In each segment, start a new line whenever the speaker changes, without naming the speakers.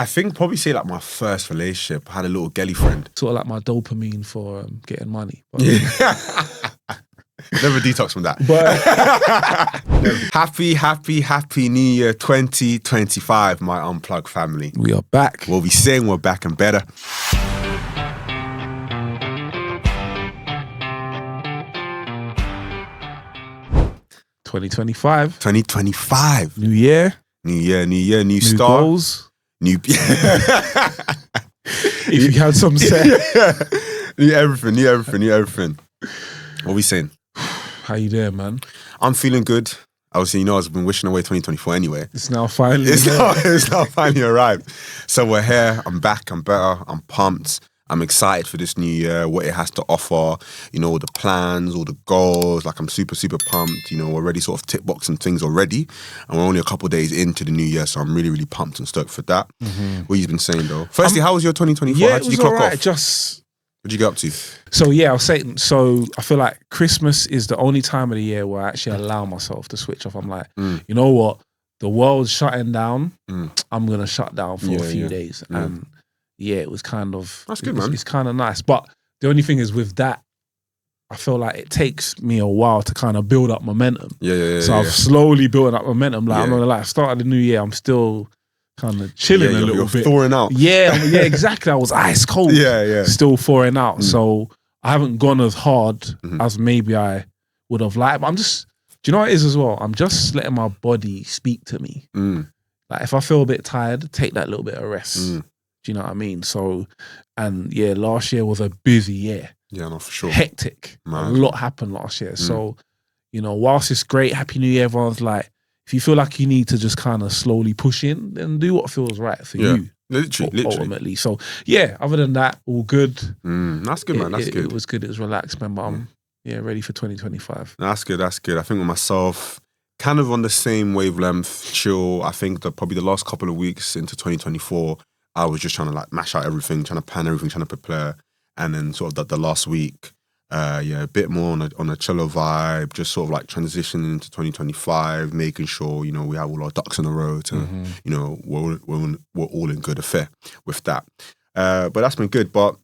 I think probably say like my first relationship. I had a little gelly friend.
Sort of like my dopamine for getting money. But,
Never detox from that.
but
Happy New Year 2025, my Unplug family.
we are back.
We'll be saying we're back and better.
Twenty 2025. New year.
New start.
Goals.
New
If you had some set.
New everything. What are we saying?
How you doing, man?
I'm feeling good. Obviously, I've been wishing away 2024 anyway.
It's now finally
It's now finally arrived. So we're here. I'm back. I'm better. I'm pumped. I'm excited for this new year, what it has to offer, all the plans, all the goals. Like, I'm super, super pumped. We're already sort of tick boxing things already. And we're only a couple of days into the new year, so I'm really, really pumped and stoked for that. Mm-hmm. What you've been saying, though? Firstly, how was your 2024?
Yeah,
how did you clock off?
Just...
What'd you get up to?
So, yeah, I was saying, I feel like Christmas is the only time of the year where I actually allow myself to switch off. I'm like, you know what? The world's shutting down. I'm going to shut down for a few days. And yeah, it was kind of...
That's good, man.
It's kind of nice. But the only thing is with that, I feel like it takes me a while to kind of build up momentum. So I've slowly built up momentum. Like, I'm not like, start of the new year, I'm still kind of chilling a little bit.
Thawing out.
Yeah, exactly. I was ice cold. Still thawing out. So I haven't gone as hard as maybe I would have liked. But I'm just... Do you know what it is as well? I'm just letting my body speak to me. Like, if I feel a bit tired, take that little bit of rest. Do you know what I mean? So, and yeah, last year was a busy year.
Yeah, no, for sure.
Hectic. Man. A lot happened last year. So, whilst it's great, Happy New Year, everyone's like, if you feel like you need to just kind of slowly push in, then do what feels right for you.
Literally.
Ultimately. So, yeah, other than that, all good.
That's good, man. That's good.
It was good. It was relaxed, man. But I'm ready for 2025.
That's good. I think with myself, kind of on the same wavelength, chill. I think probably the last couple of weeks into 2024, I was just trying to like mash out everything, trying to plan everything, trying to prepare. And then sort of the last week, a bit more on a chiller vibe, just sort of like transitioning into 2025, making sure, we have all our ducks in a row to, we're all in good affair with that. But that's been good. But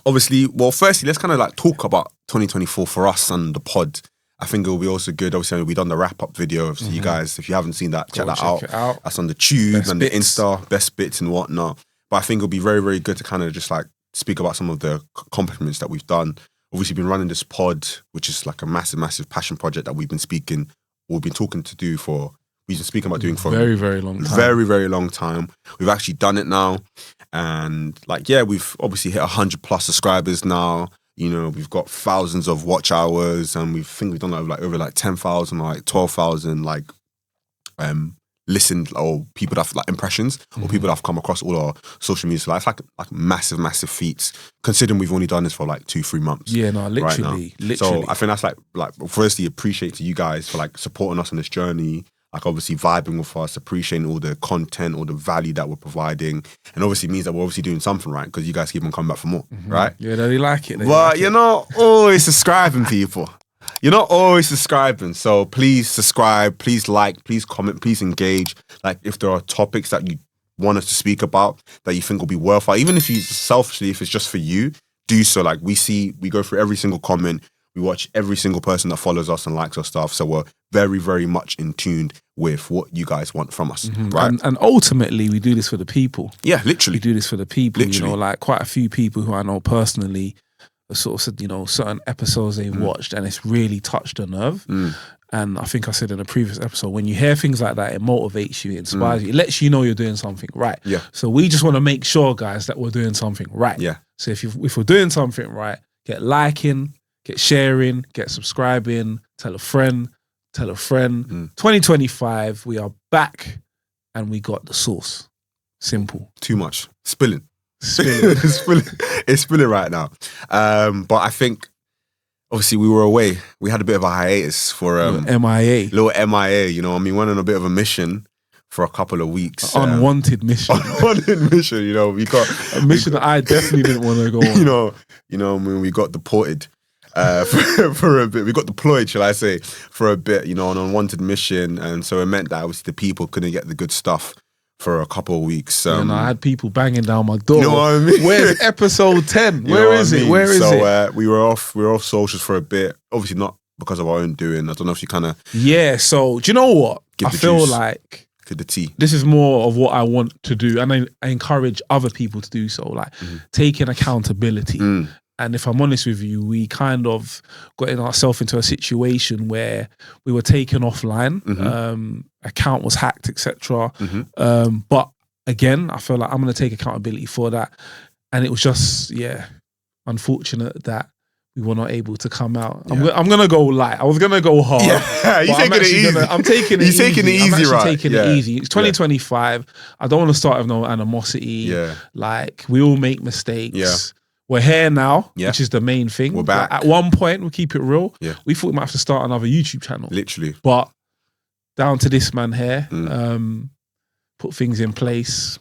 obviously, firstly, let's kind of like talk about 2024 for us and the pod. I think it'll be also good. Obviously, we've done the wrap-up video. So you guys, if you haven't seen that, check that out. That's on the Tube and the Insta, best bits and whatnot. But I think it'll be very, very good to kind of just like speak about some of the accomplishments that we've done. Obviously, been running this pod, which is like a massive, massive passion project that we've been speaking about doing for
very, very long time.
Very, very long time. We've actually done it now. And we've obviously hit 100+ subscribers now. We've got thousands of watch hours, and we've done over 10,000, 12,000 listened, or people that have impressions, or people that have come across all our social media. So it's like massive, massive feats, considering we've only done this for 2-3 months.
Yeah, no, literally.
So I think that's like firstly, appreciate to you guys for supporting us on this journey. Obviously vibing with us, appreciating all the content, all the value that we're providing, and obviously means that we're obviously doing something right, because you guys keep on coming back for more, right?
Yeah, they like it.
You're not always subscribing, people. You're not always subscribing, so please subscribe, please like, please comment, please engage. If there are topics that you want us to speak about that you think will be worthwhile, even if if it's just for you, do so. We go through every single comment. We watch every single person that follows us and likes our stuff. So we're very, very much in tune with what you guys want from us, right?
And ultimately, we do this for the people.
Yeah, literally.
We do this for the people.
Literally.
Quite a few people who I know personally have sort of said, certain episodes they've watched and it's really touched a nerve. And I think I said in a previous episode, when you hear things like that, it motivates you, it inspires you, it lets you know you're doing something right.
Yeah.
So we just want to make sure, guys, that we're doing something right.
Yeah.
So if we're doing something right, get liking, get sharing, get subscribing, tell a friend. 2025, we are back and we got the sauce. Simple.
Too much. Spilling. It's spilling right now. But I think, obviously, we were away. We had a bit of a hiatus for...
MIA.
Little MIA, went on a bit of a mission for a couple of weeks.
Unwanted mission.
Unwanted mission, we got...
A mission that I definitely didn't want to go on.
We got deported. For a bit, we got deployed, shall I say, for a bit, on an unwanted mission, and so it meant that obviously the people couldn't get the good stuff for a couple of weeks.
I had people banging down my door.
You know what I mean?
Where's episode 10? Where is it? Where is it?
We were off socials for a bit. Obviously not because of our own doing. I don't know if you kind of...
Yeah, so do you know what? I feel like...
Give the tea.
This is more of what I want to do. And I encourage other people to do so. Like taking accountability. And if I'm honest with you, we kind of got ourselves into a situation where we were taken offline. Account was hacked, etc. But again, I feel like I'm going to take accountability for that. And it was just, unfortunate that we were not able to come out. Yeah. I'm going to go light. I was going to go hard.
Yeah, you're taking it easy.
I'm taking it easy.
You're taking it easy, right?
Taking it easy. It's 2025. I don't want to start with no animosity.
Yeah.
Like, we all make mistakes.
Yeah.
We're here now, which is the main thing.
We're back.
At one point, we'll keep it real.
Yeah.
We thought we might have to start another YouTube channel.
Literally.
But down to this man here, put things in place.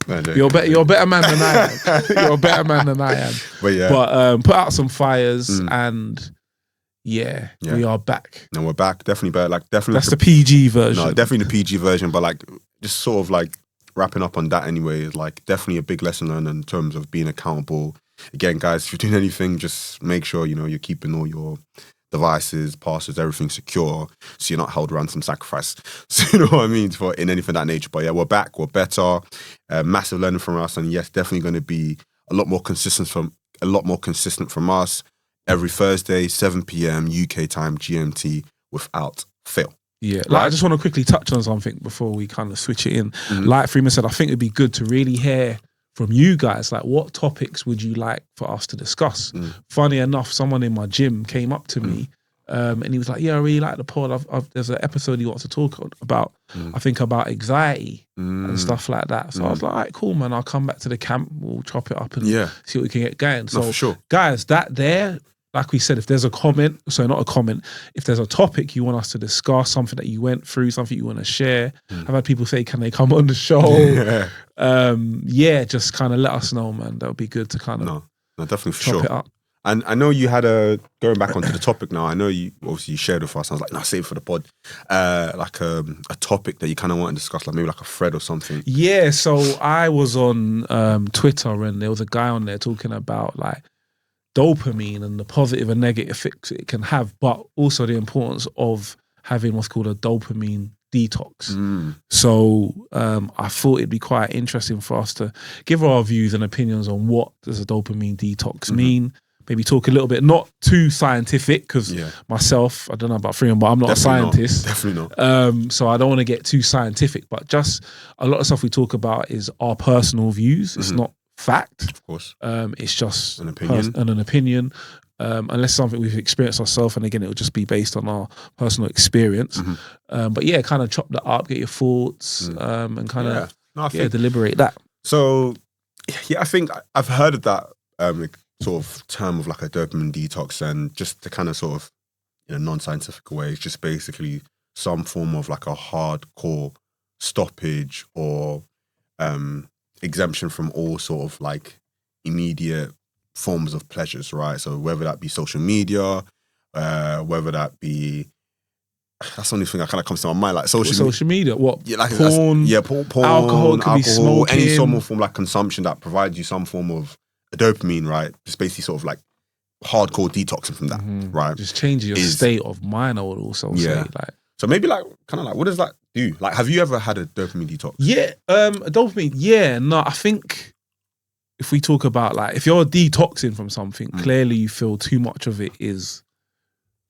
You're a better man than I am. You're a better man than I am. But put out some fires and we are back.
And we're back. Definitely better. Like definitely.
That's the PG version.
No, definitely the PG version. But like just sort of like wrapping up on that anyway is like definitely a big lesson learned in terms of being accountable. Again, guys, if you're doing anything, just make sure you're keeping all your devices, passwords, everything secure, so you're not held ransom sacrifice. So you know what I mean, for in anything of that nature. But yeah, we're back, we're better, massive learning from us, and yes, definitely going to be a lot more consistent from us every Thursday, 7 p.m. UK time, GMT, without fail.
Yeah, like I just want to quickly touch on something before we kind of switch it in. Like Freeman said, I think it'd be good to really hear from you guys, like what topics would you like for us to discuss? Funny enough, someone in my gym came up to me and he was like, yeah, I really like the pod. There's an episode he wants to talk about, I think about anxiety and stuff like that. So I was like, all right, cool, man. I'll come back to the camp. We'll chop it up and see what we can get going. So
for sure.
Guys, that there, like we said, if there's a comment, so not a comment, if there's a topic you want us to discuss, something that you went through, something you want to share. I've had people say, can they come on the show? Just kind of let us know, man. That would be good to kind of
no, definitely for
chop
sure.
it up.
And I know you had going back onto the topic now, I know you obviously shared with us, I was like, no, save it for the pod. Like a topic that you kind of want to discuss, like maybe like a thread or something.
Yeah, so I was on Twitter and there was a guy on there talking about like dopamine and the positive and negative effects it can have, but also the importance of having what's called a dopamine detox. So I thought it'd be quite interesting for us to give our views and opinions on what does a dopamine detox mean. Maybe talk a little bit, not too scientific, because myself, I don't know about Freeman, but I'm not a scientist.
Definitely not.
So I don't want to get too scientific, but just a lot of stuff we talk about is our personal views. It's not fact.
Of course.
It's just
an opinion.
An opinion. Unless something we've experienced ourselves, and again, it will just be based on our personal experience. But yeah, kind of chop that up, get your thoughts, and kind of deliberate that.
So, yeah, I think I've heard of that sort of term of like a dopamine detox, and just to kind of sort of, in a non-scientific way, it's just basically some form of like a hardcore stoppage or exemption from all sort of like immediate forms of pleasures, right? So whether that be social media, whether that be, that's the only thing that kind of comes to my mind, like social media.
What?
Yeah, like
porn,
porn,
alcohol, could be smoking,
any form of like consumption that provides you some form of dopamine, right? Just basically sort of like hardcore detoxing from that, right?
Just changes your state of mind, I would also say. Like,
so maybe like kind of like, what does that do? Like, have you ever had a dopamine detox?
Yeah, a dopamine. Yeah, no, I think if we talk about like, if you're detoxing from something, clearly you feel too much of it is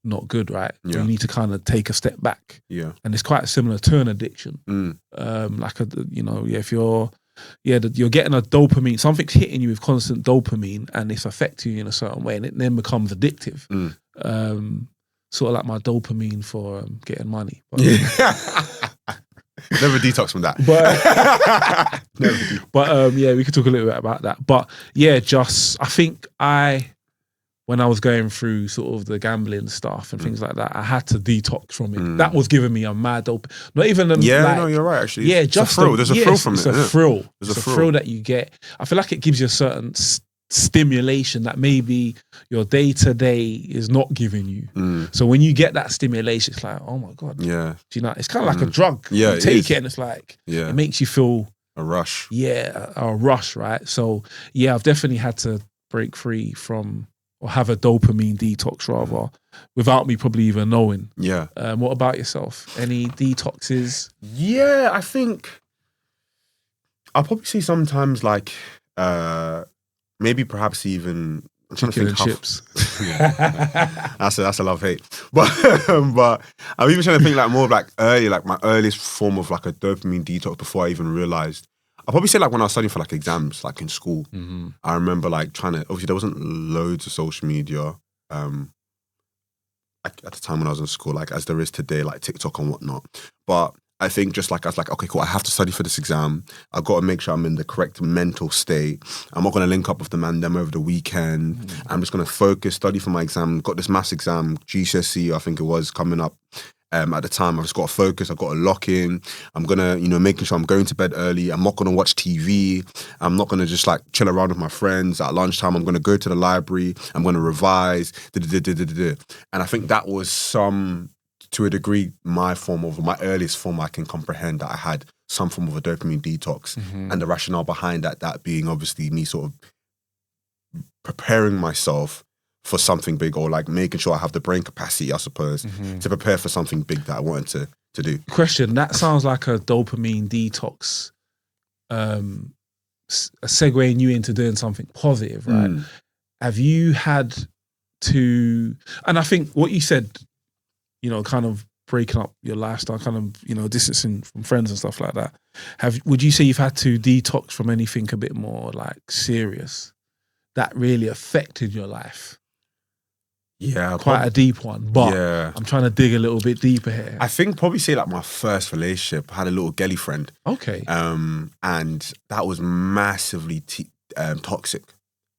not good, right?
Yeah.
You need to kind of take a step back.
Yeah.
And it's quite similar to an addiction. Like, if you're getting a dopamine, something's hitting you with constant dopamine and it's affecting you in a certain way and it then becomes addictive. Sort of like my dopamine for getting money. But,
never detox from that.
But we could talk a little bit about that. But yeah, I think when I was going through sort of the gambling stuff and things like that, I had to detox from it. That was giving me a mad dope. Not even no,
you're right. Actually,
just
a thrill. There's a thrill from it.
It's a thrill. There's a thrill that you get. I feel like it gives you a certain stimulation that maybe your day-to-day is not giving you. So when you get that stimulation, it's like, oh my God.
Yeah.
Do you know, it's kind of like a drug.
Yeah,
you take it and it's like, it makes you feel
a rush.
Yeah, a rush, right? So yeah, I've definitely had to break free from, or have a dopamine detox rather, without me probably even knowing.
Yeah.
What about yourself? Any detoxes?
Yeah, I think I'll probably say sometimes like maybe perhaps even I'm trying
chicken
to think
and chips.
That's a love-hate. But I'm even trying to think like more of like early, like my earliest form of like a dopamine detox before I even realized. I'll probably say like when I was studying for like exams, like in school, I remember like trying to, obviously there wasn't loads of social media like at the time when I was in school, like as there is today, like TikTok and whatnot. But I think just like I was like, okay, cool, I have to study for this exam. I've got to make sure I'm in the correct mental state. I'm not going to link up with the man them over the weekend. I'm just going to focus, study for my exam. Got this maths exam, GCSE, I think it was, coming up. At the time, I've just got to focus. I've got to lock in. I'm going to, making sure I'm going to bed early. I'm not going to watch TV. I'm not going to just like chill around with my friends. At lunchtime, I'm going to go to the library. I'm going to revise. And I think that was to a degree, my earliest form I can comprehend that I had some form of a dopamine detox. And the rationale behind that being obviously me sort of preparing myself for something big, or like making sure I have the brain capacity, I suppose, to prepare for something big that I wanted to do.
Question, that sounds like a dopamine detox, segueing you into doing something positive, right? Have you had to, and I think what you said, kind of breaking up your lifestyle, kind of, distancing from friends and stuff like that. Would you say you've had to detox from anything a bit more like serious that really affected your life?
Yeah.
Quite a deep one, but I'm trying to dig a little bit deeper here.
I think probably say like my first relationship, I had a little girly friend.
Okay.
And that was massively toxic.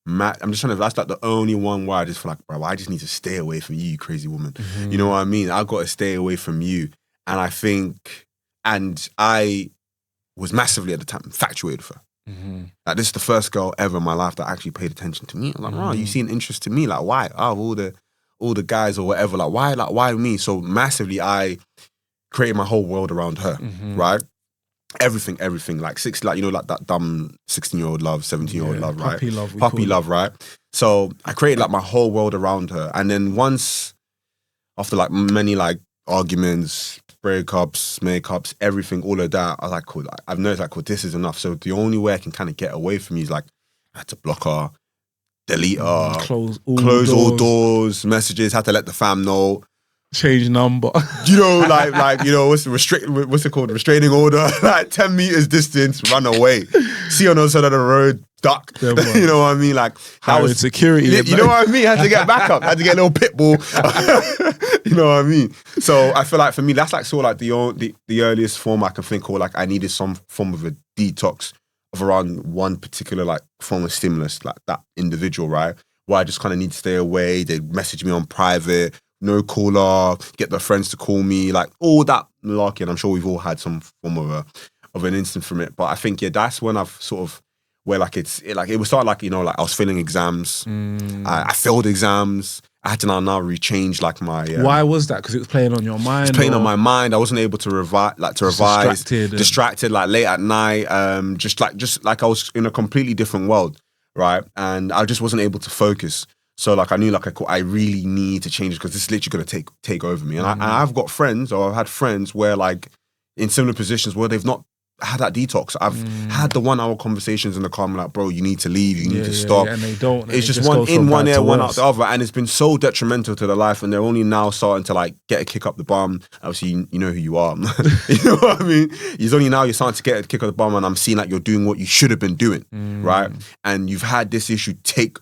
I'm just trying to, that's like the only one where I just feel like, bro, I just need to stay away from you crazy woman. You know what I mean? I've got to stay away from you. And I think, and I was massively at the time infatuated with her. Like this is the first girl ever in my life that actually paid attention to me. I'm like, oh, you see an interest in me? Like, why? Out of all the guys or whatever, like why me? So massively, I created my whole world around her, right? Everything, like like that dumb 16-year-old love, 17-year-old love, right? Puppy love, right? So I created like my whole world around her, and then once, after like many like arguments, breakups, makeups, everything, all of that, I was like, cool. I've noticed like, cool, this is enough. So the only way I can kind of get away from you is like, I had to block her, delete her, close all doors, messages, had to let the fam know.
Change number.
What's it called? Restraining order. Like 10 meters distance, run away. See on the other side of the road, duck. Yeah, you know what I mean? Like
that was security.
You know what I mean? I had to get back up. I had to get a little pit bull. You know what I mean? So I feel like for me, that's like sort of like the earliest form I can think of. Like I needed some form of a detox of around one particular like form of stimulus, like that individual, right? Where I just kind of need to stay away. They message me on private. No caller, get their friends to call me, like all that malarkey. And I'm sure we've all had some form of an instant from it. But I think, that's when I've sort of, where like it was started like, like I was failing exams. I failed exams. I had to now rechange like my...
Why was that? Because it was playing on your mind?
It was playing on my mind. I wasn't able to revise. Distracted like late at night. Just like I was in a completely different world, right? And I just wasn't able to focus. So like I knew like I really need to change it because this is literally going to take over me. And I've got friends, or I've had friends where like in similar positions where they've not had that detox. I've had the 1 hour conversations in the car. I'm like, bro, you need to leave. You need to stop.
And they don't.
It's just one in, one ear, one out the other. And it's been so detrimental to their life. And they're only now starting to like get a kick up the bum. Obviously, you know who you are. You know what I mean? It's only now you're starting to get a kick up the bum, and I'm seeing like you're doing what you should have been doing, right? And you've had this issue take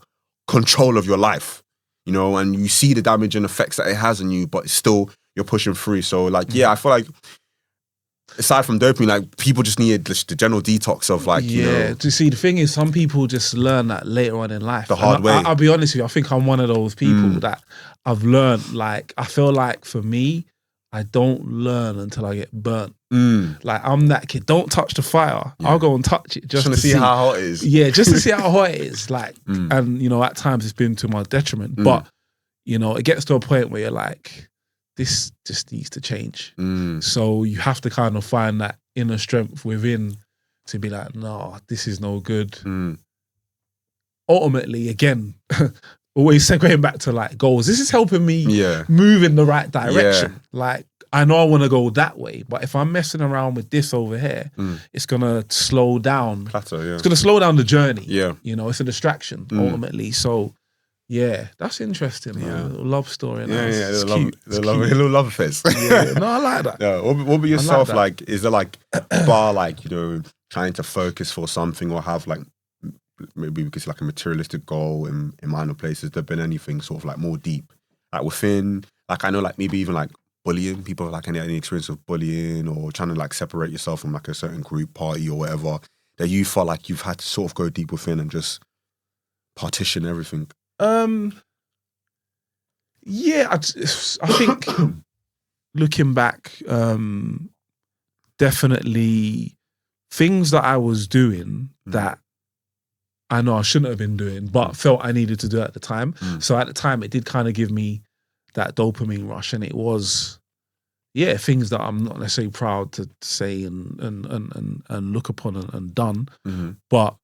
control of your life, and you see the damage and effects that it has on you, but still you're pushing through. So like, I feel like aside from dopamine, like people just need the general detox of like,
To see, the thing is, some people just learn that later on in life.
The hard way.
I'll be honest with you, I think I'm one of those people that I've learned, like, I feel like for me, I don't learn until I get burnt. Like, I'm that kid. Don't touch the fire. Yeah. I'll go and touch it just to see
how hot it is.
Yeah, just to see how hot it is. Like, and you know, at times it's been to my detriment. But you know, it gets to a point where you're like, this just needs to change. So you have to kind of find that inner strength within to be like, no, this is no good. Ultimately, again, always segueing back to like goals. This is helping me move in the right direction. Yeah. Like, I know I want to go that way, but if I'm messing around with this over here, it's going to slow down.
Plateau, yeah.
It's going to slow down the journey.
Yeah.
You know, it's a distraction ultimately. So, yeah, that's interesting, man. A little love story.
Yeah, a little love affairs.
Yeah, no, I like that.
Yeah. What about yourself? Like, is there like a bar, like, you know, trying to focus for something or have like, maybe because like a materialistic goal in minor places? There been anything sort of like more deep, like within, like I know like maybe even like bullying, people have like any experience of bullying or trying to like separate yourself from like a certain group, party or whatever, that you felt like you've had to sort of go deep within and just partition everything?
Yeah, I think looking back, definitely things that I was doing that I know I shouldn't have been doing, but felt I needed to do at the time. So at the time, it did kind of give me that dopamine rush, and it was, things that I'm not necessarily proud to say and look upon and done. But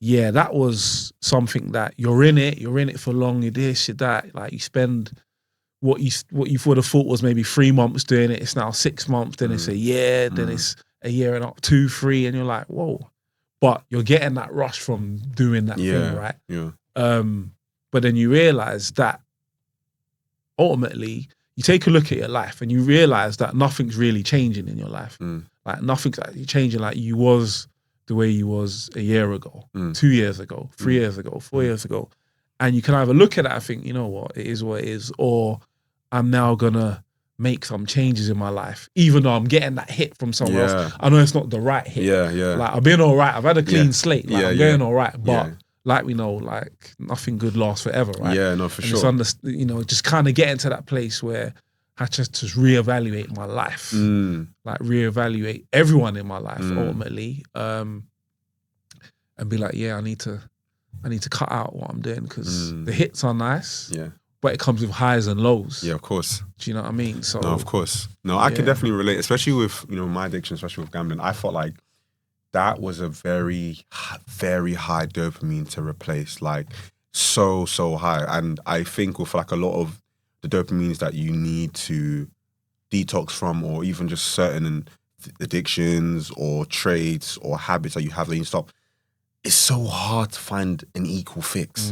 yeah, that was something that you're in it for long, you're this, you're that. Like, you spend what you would have thought was maybe 3 months doing it, it's now 6 months, then it's a year, then it's a year and up, 2, 3, and you're like, whoa. But you're getting that rush from doing that thing, right? Yeah. But then you realize that ultimately you take a look at your life and you realize that nothing's really changing in your life. Like, nothing's actually changing like you was the way you was a year ago, 2 years ago, 3 years ago, 4 years ago. And you can either look at that and think, you know what it is, or I'm now gonna make some changes in my life, even though I'm getting that hit from someone else. I know it's not the right hit. Like, I've been all right. I've had a clean slate. Like, I'm going all right. But like we know, like, nothing good lasts forever, right?
Yeah, no, for sure.
You know, just kind of getting to that place where I just reevaluate my life, like reevaluate everyone in my life ultimately, and be like, I need to cut out what I'm doing, because the hits are nice, but it comes with highs and lows.
Yeah, of course.
Do you know what I mean? So
no, of course. No, I can definitely relate, especially with, you know, my addiction, especially with gambling. I felt like that was a very, very high dopamine to replace, like so high. And I think with like a lot of the dopamines that you need to detox from, or even just certain addictions or traits or habits that you have that you stop, it's so hard to find an equal fix.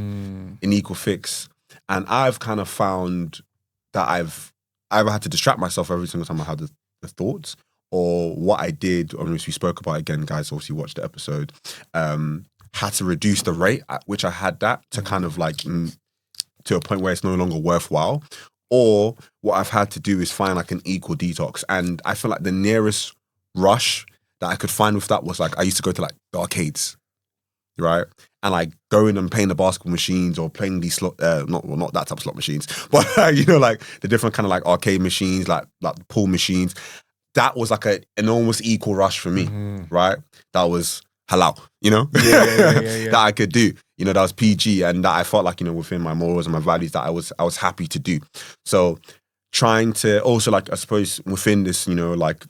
And I've kind of found that I've either had to distract myself every single time I had the thoughts, or what I did, which we spoke about again, guys, obviously watch the episode, had to reduce the rate at which I had that to kind of like, to a point where it's no longer worthwhile. Or what I've had to do is find like an equal detox. And I feel like the nearest rush that I could find with that was like, I used to go to like the arcades, right? And like going and playing the basketball machines or playing these slot, not that type of slot machines, but you know, like the different kind of like arcade machines, like pool machines. That was like an almost equal rush for me, right? That was halal, you know? That I could do. You know, that was PG, and that I felt like, you know, within my morals and my values that I was happy to do. So trying to also, like, I suppose within this, you know, like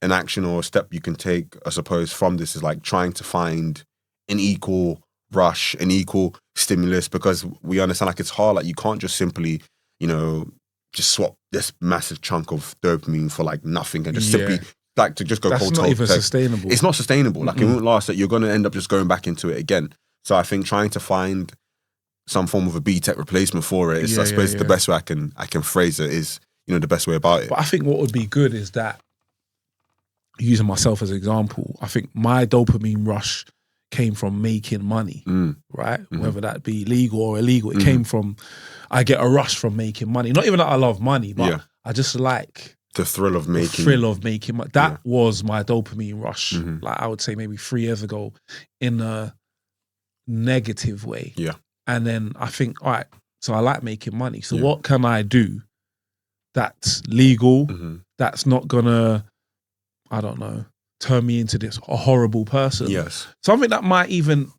an action or a step you can take, I suppose, from this is like trying to find an equal rush, an equal stimulus, because we understand like it's hard. Like, you can't just simply, you know, just swap this massive chunk of dopamine for like nothing and just simply like to just go cold.
That's not even sustainable.
It's not sustainable. Like, it won't last. That you're going to end up just going back into it again. So I think trying to find some form of a B-Tech replacement for it is, I suppose, the best way I can phrase it is, you know, the best way about it.
But I think what would be good is that, using myself as an example, I think my dopamine rush came from making money, right? Whether that be legal or illegal, it came from, I get a rush from making money. Not even that I love money, but I just like
the thrill of making
money. That was my dopamine rush. Like, I would say maybe 3 years ago, in a negative way. And then I think, all right, so I like making money. So what can I do that's legal, that's not gonna, I don't know, turn me into a horrible person.
Yes.
Something that might even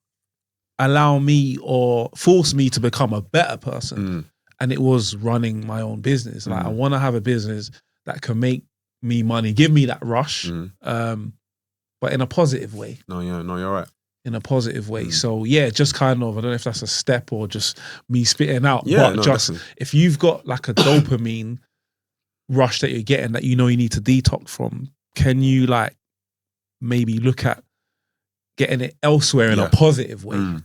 allow me or force me to become a better person. And it was running my own business. Like I want to have a business that can make me money, give me that rush, but in a positive way.
No, you're right.
In a positive way. So yeah, just kind of, I don't know if that's a step or just me spitting out.
Yeah,
but
no,
just
definitely.
If you've got like a dopamine rush that you're getting that you know you need to detox from, can you like maybe look at getting it elsewhere in a positive way?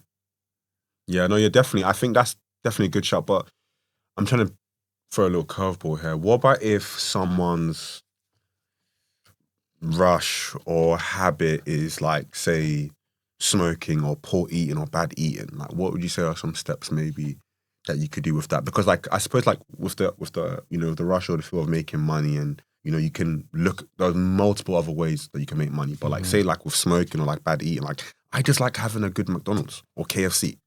Yeah, no, you're definitely, I think that's definitely a good shot, but I'm trying to throw a little curveball here. What about if someone's rush or habit is like, say, smoking or poor eating or bad eating? Like, what would you say are some steps maybe that you could do with that? Because like, I suppose like with the you know, the rush or the feel of making money, and you know, you can look, there's multiple other ways that you can make money. But like, say like with smoking or like bad eating, like I just like having a good McDonald's or KFC.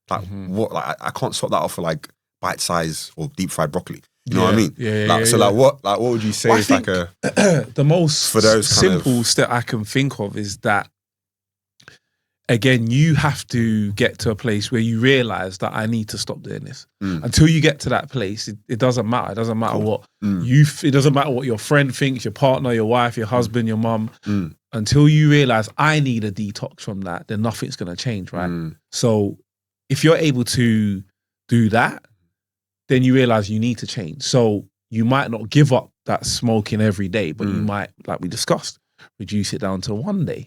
Like what? Like I can't swap that off for like bite size or deep fried broccoli. You know what I mean? Like what would you say is like a
the most
for those
simple step I can think of is that, again, you have to get to a place where you realize that I need to stop doing this. Until you get to that place, it doesn't matter. It doesn't matter what it doesn't matter what your friend thinks, your partner, your wife, your husband, your mum. Until you realize I need a detox from that, then nothing's going to change, right? So if you're able to do that, then you realize you need to change. So you might not give up that smoking every day, but you might, like we discussed, reduce it down to one day.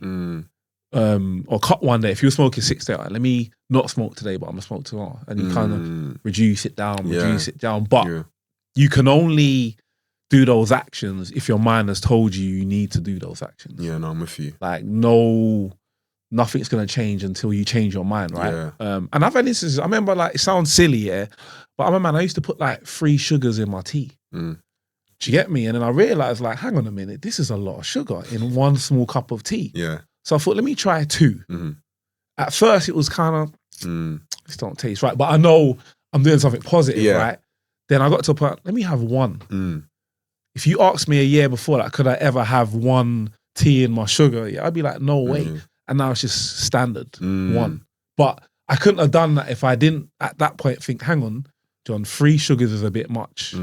Or cut one day. If you're smoking 6 days, let me not smoke today, but I'm gonna smoke tomorrow. And you kind of reduce it down. But you can only do those actions if your mind has told you need to do those actions.
Yeah, no, I'm with you.
Like nothing's gonna change until you change your mind, right?
Yeah.
And I've had instances, I remember, like, it sounds silly, yeah, but I remember, man, I used to put like 3 sugars in my tea. Do you get me? And then I realized, like, hang on a minute, this is a lot of sugar in one small cup of tea.
Yeah.
So I thought, let me try 2. At first, it was kind of, this don't taste right, but I know I'm doing something positive, right? Then I got to a point, let me have 1. If you asked me a year before, like, could I ever have 1 tea in my sugar? Yeah, I'd be like, no way. And now it's just standard 1. But I couldn't have done that if I didn't at that point think, hang on, John, 3 sugars is a bit much.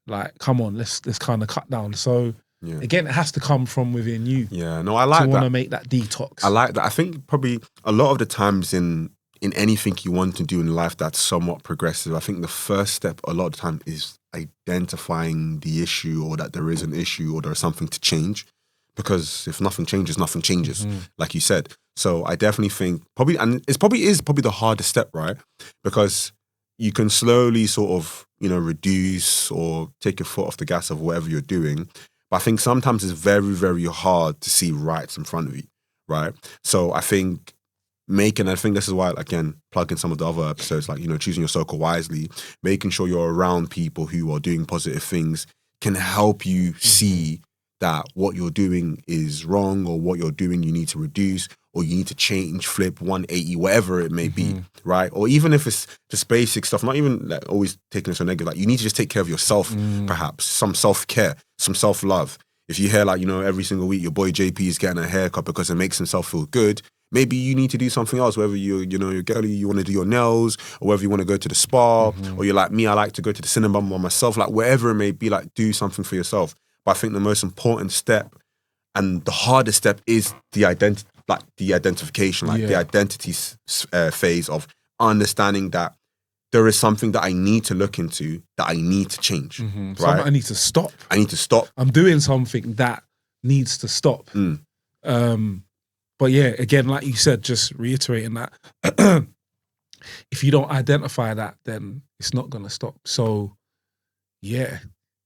Like, come on, let's kind of cut down. So again, it has to come from within you.
Yeah, no, I like that.
To want to make that detox.
I like that. I think probably a lot of the times in anything you want to do in life that's somewhat progressive, I think the first step a lot of the time is identifying the issue, or that there is an issue, or there's something to change. Because if nothing changes, like you said. So I definitely think probably the hardest step, right? Because you can slowly sort of, you know, reduce or take your foot off the gas of whatever you're doing. But I think sometimes it's very, very hard to see rights in front of you, right? So I think this is why, again, plug in some of the other episodes, like, you know, choosing your circle wisely, making sure you're around people who are doing positive things can help you see that what you're doing is wrong, or what you're doing you need to reduce, or you need to change, flip 180, whatever it may be, right? Or even if it's just basic stuff, not even like always taking it so negative, like you need to just take care of yourself, perhaps, some self-care, some self-love. If you hear, like, you know, every single week your boy JP is getting a haircut because it makes himself feel good, maybe you need to do something else, whether you're girly, you want to do your nails, or whether you want to go to the spa, or you're like me, I like to go to the cinema by myself, like wherever it may be, like do something for yourself. But I think the most important step and the hardest step is the identification, the identity phase of understanding that there is something that I need to look into, that I need to change. Right?
Something I need to stop. I'm doing something that needs to stop. But yeah, again, like you said, just reiterating that if you don't identify that, then it's not going to stop. So yeah.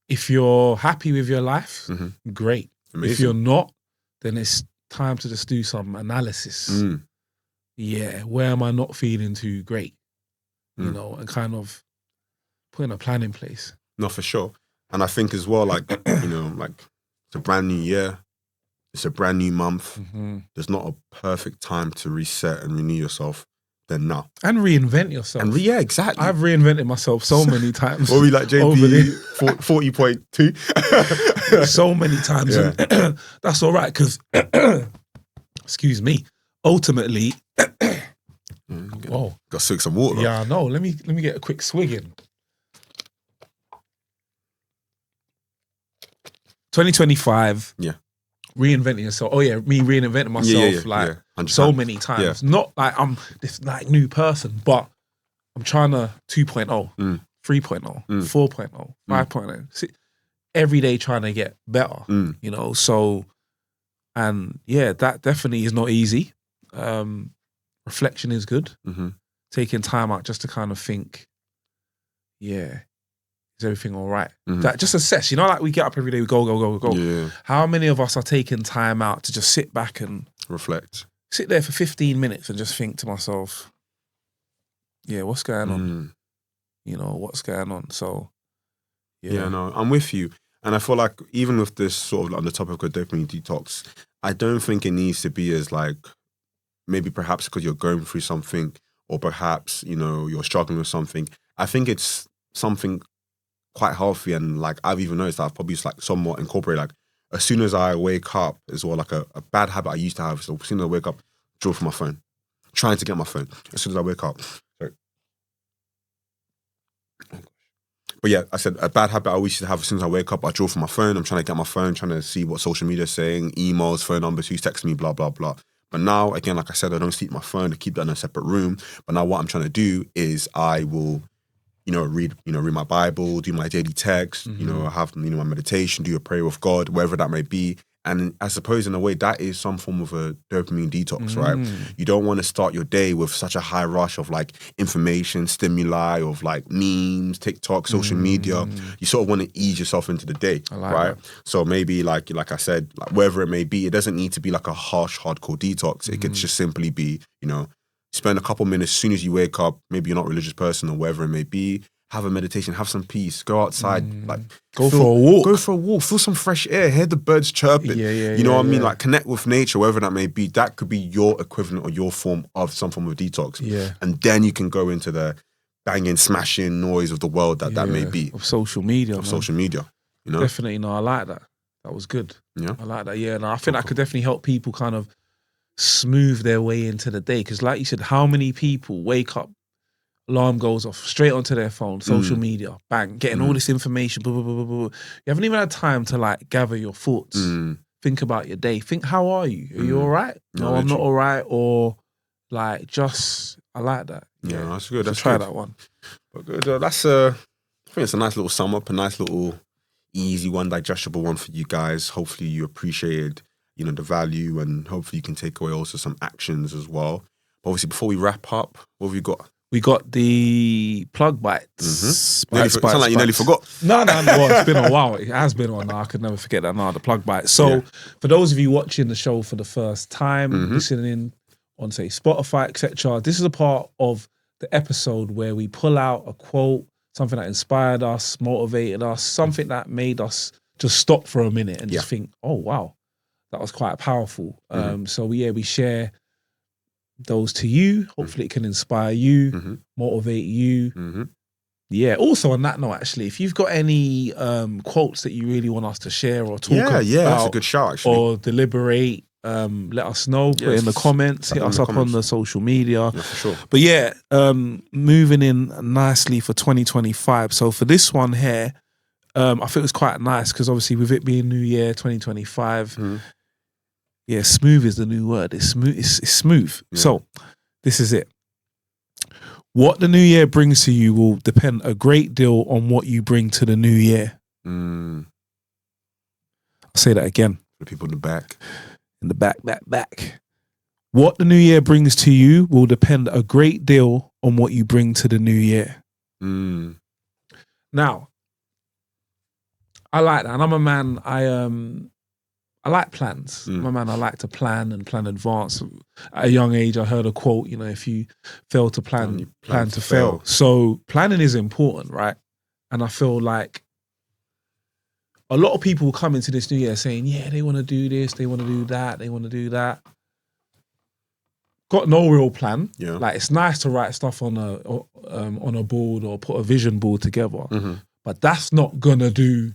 If you're happy with your life, great. Amazing. If you're not, then it's time to just do some analysis. Yeah, where am I not feeling too great? You know, and kind of putting a plan in place.
No, for sure. And I think as well, like, you know, like, it's a brand new year. It's a brand new month. There's not a perfect time to reset and renew yourself then no.
And reinvent yourself.
And yeah, exactly.
I've reinvented myself so many times.
What were we like, JP 40.2?
So many times.
Yeah.
And that's all right, because, excuse me, ultimately...
Got to swig some water.
Yeah, I know. Let me get a quick swig in. 2025.
Yeah.
Reinventing yourself. Oh yeah, me reinventing myself so many times. Not like I'm this like new person, but I'm trying to 2.0, 3.0, 4.0, 5.0. See, every day trying to get better, you know. So, and yeah, that definitely is not easy. Reflection is good. Taking time out just to kind of think, yeah, is everything all right? That just assess, you know, like we get up every day, we go.
Yeah.
How many of us are taking time out to just sit back and
reflect?
Sit there for 15 minutes and just think to myself, yeah, what's going on? You know, what's going on? So,
yeah, no, I'm with you. And I feel like even with this sort of on the topic of dopamine detox, I don't think it needs to be as like, maybe perhaps because you're going through something or perhaps, you know, you're struggling with something. I think it's something quite healthy, and like I've even noticed that I've probably just like somewhat incorporated, like as soon as I wake up as well, like a bad habit I used to have. So as soon as I wake up, draw for my phone, trying to get my phone as soon as I wake up. Sorry. But yeah, I said a bad habit I always used to have as soon as I wake up, I draw for my phone. I'm trying to get my phone, trying to see what social media is saying, emails, phone numbers, who's texting me, blah, blah, blah. But now, again, like I said, I don't sleep my phone. I keep that in a separate room. But now what I'm trying to do is I will, read my Bible, do my daily text, have, my meditation, do a prayer with God, wherever that may be. And I suppose in a way that is some form of a dopamine detox, right? You don't want to start your day with such a high rush of like information, stimuli, of like memes, TikTok, social media. You sort of want to ease yourself into the day, right? That. So maybe like I said, like wherever it may be, it doesn't need to be like a harsh, hardcore detox. It could just simply be, spend a couple minutes as soon as you wake up, maybe you're not a religious person or wherever it may be, have a meditation, have some peace, go outside, like
go for a walk.
Go for a walk, feel some fresh air, hear the birds chirping. You know what I mean? Like connect with nature, wherever that may be. That could be your equivalent or your form of some form of detox.
Yeah.
And then you can go into the banging, smashing noise of the world that may be.
Of social media.
Social media.
Definitely, no, I like that. That was good.
Yeah.
I like that. Yeah, no, I think that could definitely help people kind of smooth their way into the day. Because like you said, how many people wake up, alarm goes off, straight onto their phone, social media, bang, getting all this information, blah, blah, blah, blah, blah. You haven't even had time to like gather your thoughts, think about your day, think, how are you? Are you all right? No, I'm not all right. Or like, just, I like that.
Yeah, that's good. Let's
try that one.
But good. I think it's a nice little sum up, a nice little easy one, digestible one for you guys. Hopefully you appreciated, the value, and hopefully you can take away also some actions as well. But obviously, before we wrap up, what have we got?
We got the plug bites.
Sound like you nearly forgot.
No. Well, it's been a while. It has been on. I could never forget that now, the plug bites. So for those of you watching the show for the first time, listening on, say, Spotify, etc., this is a part of the episode where we pull out a quote, something that inspired us, motivated us, something that made us just stop for a minute and just think, oh, wow, that was quite powerful. So we share those to you. Hopefully it can inspire you, motivate you. Yeah. Also on that note, actually, if you've got any quotes that you really want us to share or talk about,
that's a good shout, actually.
Or deliberate, let us know. Put in the comments. Hit us up on the social media.
Yeah, for sure.
But moving in nicely for 2025. So for this one here, I think it was quite nice because obviously with it being New Year 2025. Yeah, smooth is the new word. It's smooth. It's smooth. Yeah. So, this is it. What the new year brings to you will depend a great deal on what you bring to the new year. I'll say that again.
The people in the back.
In the back. What the new year brings to you will depend a great deal on what you bring to the new year. Now, I like that. And I'm a man, I like plans. I'm a man, I like to plan and plan advance. At a young age, I heard a quote, if you fail to plan, plan to fail. So planning is important, right? And I feel like a lot of people will come into this new year saying, yeah, they want to do this, they want to do that, they want to do that. got no real plan.
Yeah.
Like, it's nice to write stuff on a board or put a vision board together, but that's not gonna do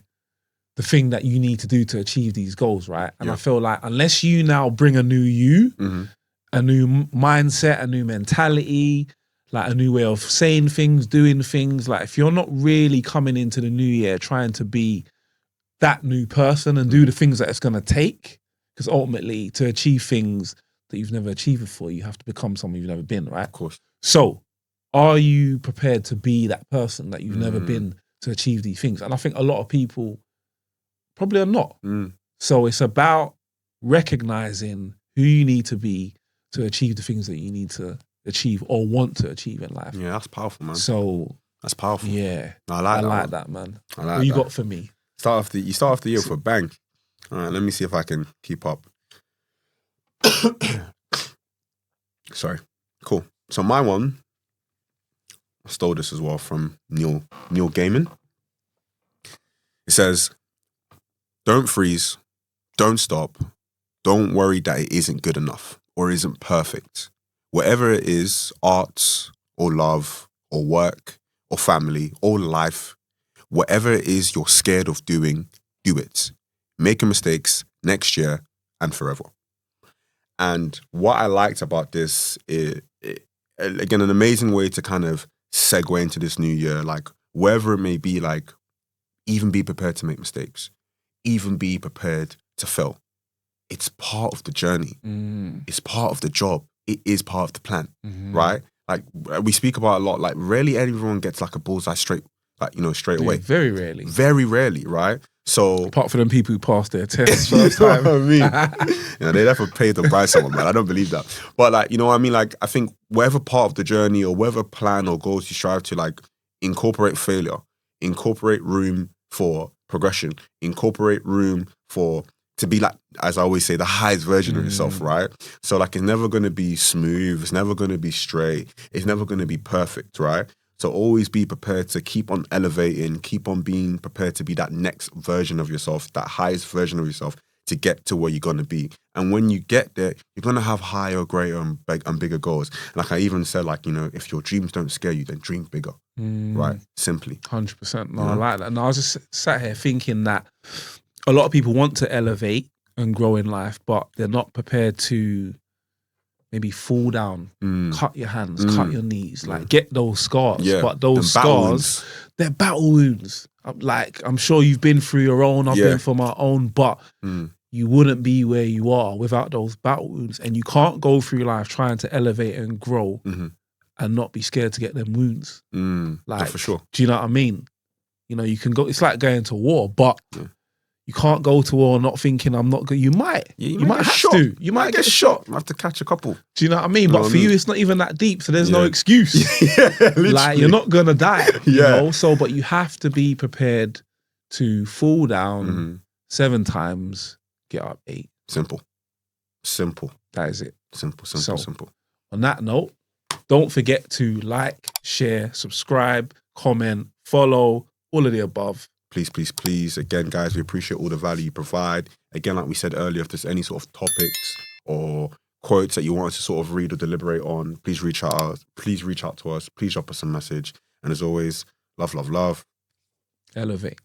the thing that you need to do to achieve these goals, right? And I feel like unless you now bring a new you, a new mindset, a new mentality, like a new way of saying things, doing things, like if you're not really coming into the new year trying to be that new person and do the things that it's going to take, because ultimately to achieve things that you've never achieved before, you have to become someone you've never been, right?
Of course.
So are you prepared to be that person that you've never been to achieve these things? And I think a lot of people probably are not. So it's about recognizing who you need to be to achieve the things that you need to achieve or want to achieve in life.
Yeah, that's powerful, man.
So
that's powerful.
Yeah,
I like
that, man.
I like
what you
that.
got for me?
You start off the year with a bang. All right, let me see if I can keep up. Sorry. Cool. So my one, I stole this as well from Neil Gaiman. It says, don't freeze, don't stop, don't worry that it isn't good enough or isn't perfect. Whatever it is, art or love or work or family or life, whatever it is you're scared of doing, do it. Making mistakes next year and forever. And what I liked about this is, again, an amazing way to kind of segue into this new year, like wherever it may be, like even be prepared to make mistakes, even be prepared to fail. It's part of the journey. It's part of the job. It is part of the plan, right? Like we speak about a lot, like rarely everyone gets like a bullseye straight away.
Very rarely.
Very rarely, right? So
apart from them people who passed their tests
you
first
know
time.
what I mean? They never paid to buy someone, man. I don't believe that. But like, you know what I mean? Like, I think whatever part of the journey or whatever plan or goals you strive to, like, incorporate failure, incorporate room for progression, incorporate room to be like, as I always say, the highest version of yourself, right? So like, it's never going to be smooth. It's never going to be straight. It's never going to be perfect, right? So always be prepared to keep on elevating, keep on being prepared to be that next version of yourself, that highest version of yourself to get to where you're going to be. And when you get there, you're going to have higher, greater and bigger goals. Like I even said, like, you know, if your dreams don't scare you, then dream bigger, right? Simply.
100%. No, I like that. And I was just sat here thinking that a lot of people want to elevate and grow in life, but they're not prepared to maybe fall down, cut your hands, cut your knees, like get those scars.
Yeah.
But those scars, they're battle wounds. I'm sure you've been through your own, I've been for my own, but you wouldn't be where you are without those battle wounds. And you can't go through life trying to elevate and grow and not be scared to get them wounds. Like,
for sure.
Do you know what I mean? You know, you can go, it's like going to war, but you can't go to war not thinking I'm not good. You might. You might have to. You might get shot.
You have to catch a couple.
Do you know what I mean? But for you, it's not even that deep, so there's no excuse. Like, you're not going to die. You know? So, but you have to be prepared to fall down 7 times, get up 8.
Simple.
That is it.
Simple.
On that note, don't forget to like, share, subscribe, comment, follow, all of the above.
Please. Again, guys, we appreciate all the value you provide. Again, like we said earlier, if there's any sort of topics or quotes that you want us to sort of read or deliberate on, please reach out to us. Please drop us a message. And as always, love.
Elevate.